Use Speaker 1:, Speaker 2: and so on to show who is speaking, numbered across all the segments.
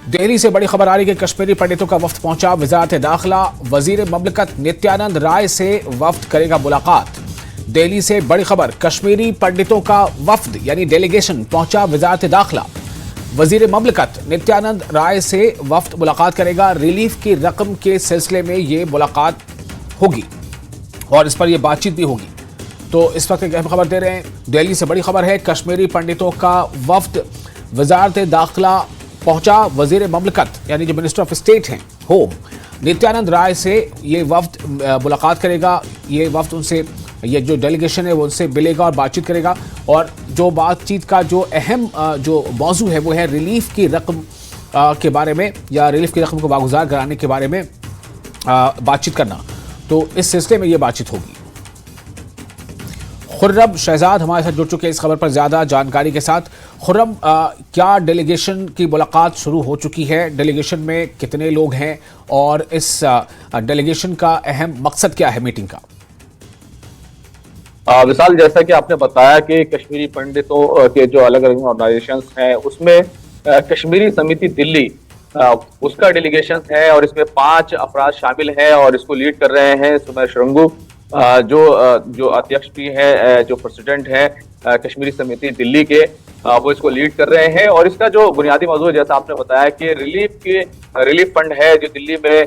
Speaker 1: दिल्ली से बड़ी खबर आ रही है कि कश्मीरी पंडितों का वफ्द पहुंचा। वजारत दाखिला वजीर ममलकत नित्यानंद राय से वफ्द करेगा मुलाकात। दिल्ली से बड़ी खबर, कश्मीरी पंडितों का वफ्द यानी डेलीगेशन पहुंचा वजारत दाखिला। वजीर ममलकत नित्यानंद राय से वफ्द मुलाकात करेगा। रिलीफ की रकम के सिलसिले में ये मुलाकात होगी और इस पर यह बातचीत भी होगी। तो इस वक्त एक अहम खबर दे रहे हैं, दिल्ली से बड़ी खबर है, कश्मीरी पंडितों का वफ्द वजारत दाखिला पहुंचा। वजीर ममलकत यानी जो मिनिस्टर ऑफ स्टेट हैं होम नित्यानंद राय से ये वफ्द मुलाकात करेगा। ये वफ्द उनसे, ये जो डेलीगेशन है वो उनसे मिलेगा और बातचीत करेगा। और जो बातचीत का जो अहम जो मौजू है वो है रिलीफ की रकम के बारे में, या रिलीफ की रकम को वागुजार कराने के बारे में बातचीत करना। तो इस सिलसिले में ये बातचीत होगी। खुर्रम शहजाद हमारे साथ जुड़ चुके हैं इस खबर पर ज्यादा जानकारी के साथ। खुर्रम, क्या डेलीगेशन की मुलाकात शुरू हो चुकी है? डेलीगेशन में कितने लोग हैं और इस डेलीगेशन का अहम मकसद क्या है मीटिंग का?
Speaker 2: विशाल, जैसा कि आपने बताया कि कश्मीरी पंडितों के जो अलग अलग ऑर्गेनाइजेशंस हैं उसमें कश्मीरी समिति दिल्ली उसका डेलीगेशन है और इसमें 5 अफराद शामिल हैं और इसको लीड कर रहे हैं सुमेर शरंगू, जो अध्यक्ष भी है, जो प्रेसिडेंट है कश्मीरी समिति दिल्ली के, वो इसको लीड कर रहे हैं। और इसका जो बुनियादी मौजू है, जैसा आपने बताया कि रिलीफ फंड है जो दिल्ली में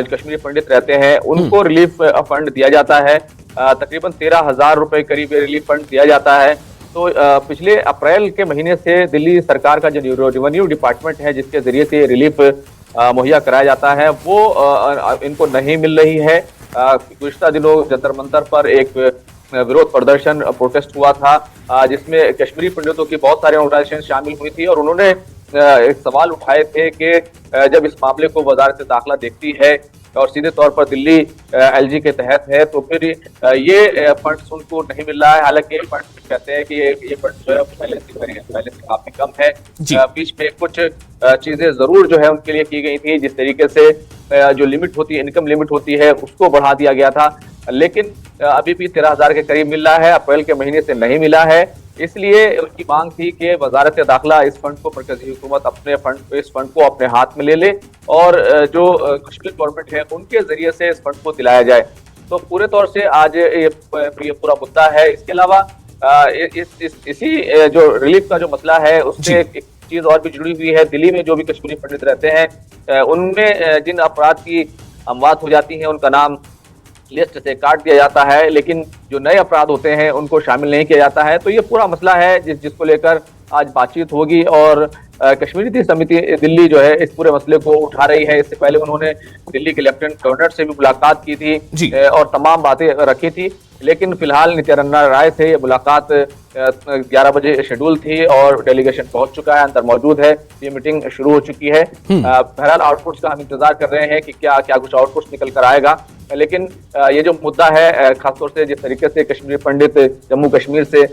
Speaker 2: कश्मीरी पंडित रहते हैं उनको रिलीफ फंड दिया जाता है। तकरीबन 13,000 रुपए करीब रिलीफ फंड दिया जाता है। तो पिछले अप्रैल के महीने से दिल्ली सरकार का जो रेवेन्यू डिपार्टमेंट है जिसके जरिए से रिलीफ मुहैया कराया जाता है वो इनको नहीं मिल रही है। गुज़िश्ता दिनों जंतर मंतर पर एक विरोध प्रदर्शन प्रोटेस्ट हुआ था जिसमें कश्मीरी पंडितों की बहुत सारे ऑर्गेनाइजेशन शामिल हुई थी और उन्होंने एक सवाल उठाए थे कि जब इस मामले को वजारत दाखिला देखती है और सीधे तौर पर दिल्ली एलजी के तहत है तो फिर ये फंड्स उनको नहीं मिल रहा है। हालांकि ये फंड कहते हैं कि ये फंड जो है पहले से काफी कम है। बीच में कुछ चीजें जरूर जो है उनके लिए की गई थी, जिस तरीके से जो लिमिट होती है, इनकम लिमिट होती है, उसको बढ़ा दिया गया था, लेकिन अभी भी 13,000 के करीब मिल रहा है। अप्रैल के महीने से नहीं मिला है, इसलिए उनकी मांग थी कि वजारत दाखिला इस फंड को, मरकजी हुकूमत इस फंड को अपने हाथ में ले ले और जो कश्मीर गवर्नमेंट है उनके जरिए से इस फंड को दिलाया जाए। तो पूरे तौर से आज ये पूरा मुद्दा है। इसके अलावा इसी जो रिलीफ का जो मसला है उससे एक चीज और भी जुड़ी हुई है। दिल्ली में जो भी कश्मीरी पंडित रहते हैं उनमें जिन अपराध की अमवात हो जाती है उनका नाम लिस्ट से काट दिया जाता है, लेकिन जो नए अपराध होते हैं उनको शामिल नहीं किया जाता है। तो ये पूरा मसला है जिसको लेकर आज बातचीत होगी और कश्मीरी समिति दिल्ली जो है इस पूरे मसले को उठा रही है। इससे पहले उन्होंने दिल्ली के लेफ्टिनेंट गवर्नर से भी मुलाकात की थी और तमाम बातें रखी थी, लेकिन फिलहाल नित्यानंद राय से ये मुलाकात 11 बजे शेड्यूल थी और डेलीगेशन पहुंच चुका है, अंदर मौजूद है, ये मीटिंग शुरू हो चुकी है। बहरहाल आउटपुट्स का हम इंतजार कर रहे हैं कि क्या कुछ आउटपुट्स निकल कर आएगा। लेकिन ये जो मुद्दा है, खासतौर से जिस तरीके से कश्मीरी पंडित जम्मू कश्मीर से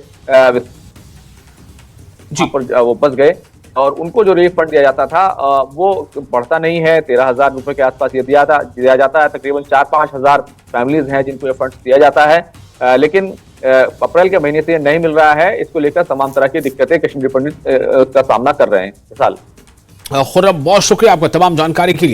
Speaker 2: वो बच गए और उनको जो रिलीफ फंड दिया जाता था वो बढ़ता नहीं है, 13,000 रुपए के आसपास ये दिया जाता है। तकरीबन 4-5 हजार फैमिलीज हैं जिनको ये फंड दिया जाता है, लेकिन अप्रैल के महीने से नहीं मिल रहा है। इसको लेकर तमाम तरह की दिक्कतें कश्मीरी पंडित का सामना कर रहे हैं। खुर्रम, बहुत शुक्रिया आपका तमाम जानकारी के लिए।